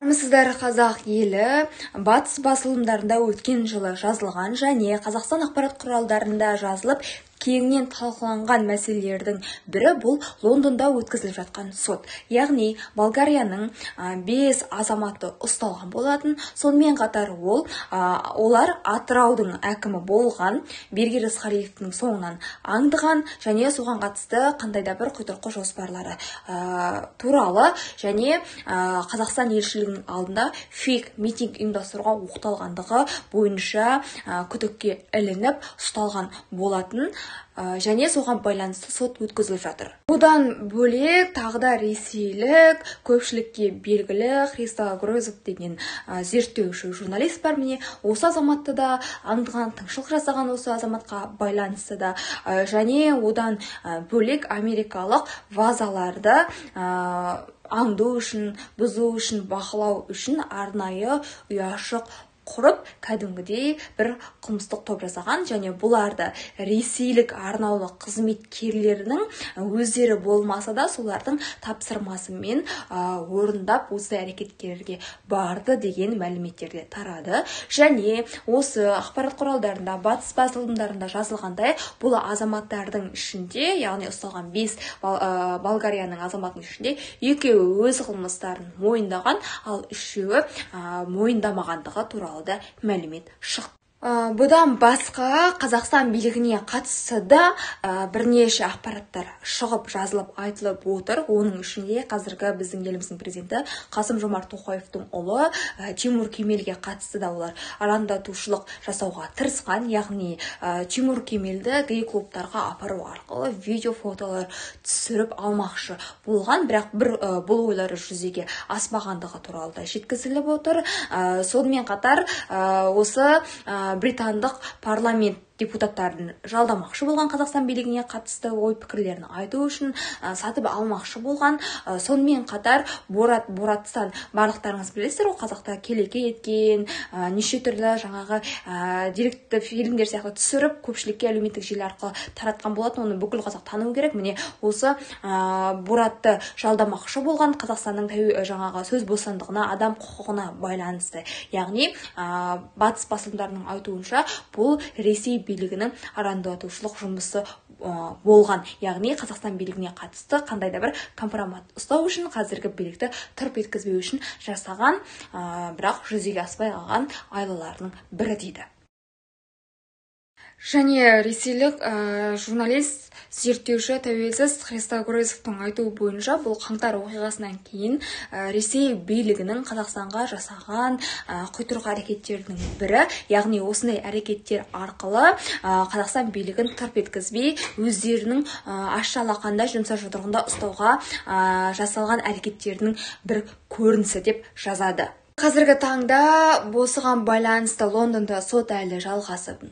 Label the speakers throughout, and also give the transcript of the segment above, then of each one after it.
Speaker 1: Армысыздар, қазақ елі. Батыс басылымдарында өткен жылы жазылған және Қазақстан ақпарат құралдарында жазылып кеңінен талқыланған мәселелердің бірі бұл Лондонда өткізіліп жатқан сот. Яғни Болгарияның 5 азаматы ұсталған болатын. Сонымен қатар олар Атыраудың әкімі болған Бергер Исқалиевтің соңынан аңдыған және соған қатысты қандай да бір құйтырқы жоспарлары туралы және Қазақстан елшілігінің алдында фейк митинг ұйымдастыруға оқталғандығы бойынша күдікке ілініп ұсталған болатын. Және соған байланысты сот өткізіліп жатыр. Одан бөлек тағы да ресейлік көпшілікке белгілі Христо Грозов деген зерттеуші журналист бар. Міне осы азаматты да аңдыған, тыңшылық жасаған осы азаматқа байланысты да және одан бөлек америкалық вазаларды аңду үшін, бұзу үшін, бақылау үшін арнайы ұяшық құрып, кәдімгідей бір қылмыстық топ жасаған және бұларды ресейлік арнаулы қызметкерлерінің өздері болмаса да солардың тапсырмасымен орындап осы әрекеттерге барды деген мәліметтерде тарады. Және осы ақпарат құралдарында, батыс басылымдарында жазылғандай, бұл азаматтардың ішінде, яғни ұсталған 5 Болгарияның азаматының ішінде екеуі өз қылмыстарын мойындаған, ал үшеуі мойындамағандығы туралы да мәлімет шықты. Бұдан басқа Қазақстан билігіне қатысты да бірнеше ақпараттар шығып жазылып айтылып отыр. Оның ішінде қазіргі біздің еліміздің президенті Қасым-Жомарт Тоқаевтың ұлы Тимур Кемелге қатысты да олар арандатушылық жасауға тырысқан. Яғни Тимур Кемелді гей-клубтарға апару арқылы видео фотолар түсіріп алмақшы болған, бірақ бұл ойлары жүзеге аспағандығы туралы да жеткізіліп отыр. Сонымен қатар осы британдық парламент депутаттарын жалдамақшы болған, Қазақстан билігіне қатысты ой пікірлерін айту үшін сатып алмақшы болған. Сонымен қатар Боратстан, барлықтарыңыз білесіздер, ол қазақта келеке еткен, неше түрлі жаңағы деректі фильмдер сияқты түсіріп, көпшілікке әлеуметтік желі арқылы таратқан болатын. Оны бүкіл қазақ тануы керек. Міне осы Боратты жалдамақшы болған Қазақстанның жаңағы сөз бостандығына, адам құқығына байланысты. Яғни батыс басылымдарының айтуынша бұл Ресей билігінің арандатушылық жұмысы болған. Яғни Қазақстан билігіне қатысты қандай да бір компромат ұстау үшін, қазіргі билікті тырп еткізбеу үшін жасаған, бірақ жүзеге аспай қалған айлаларының бірі дейді. Және ресейлік журналист, зерттеуші тәуелсіз Христо Грозовтың айтуы бойынша бұл қаңтар оқиғасынан кейін Ресей билігінің Қазақстанға жасаған құйтырқы әрекеттерінің бірі. Яғни осындай әрекеттер арқылы Қазақстан билігін тырп еткізбей, өздерінің ащы алақанда, жұмса жұдырығында ұстауға жасалған әрекеттерінің бір көрінісі деп жазады. Қазіргі таңда осыған байланысты Лондонда сот әлі жалғасып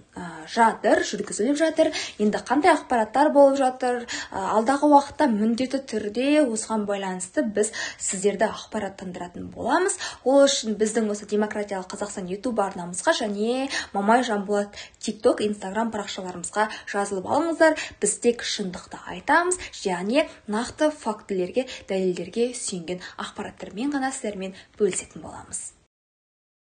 Speaker 1: жатыр, жүргізіліп жатыр. Енді қандай ақпараттар болып жатыр? Алдағы уақытта міндетті түрде осыған байланысты біз сіздерді ақпараттандыратын боламыз. Ол үшін біздің осы Демократиялық Қазақстан YouTube арнамызға және Мамай Жанболат TikTok, Instagram парақшаларымызға жазылып алыңыздар. Біз тек шындықты айтамыз және нақты фактілерге, дәлелдерге сүйенген ақпараттармен ғана сіздермен бөлісетін боламыз.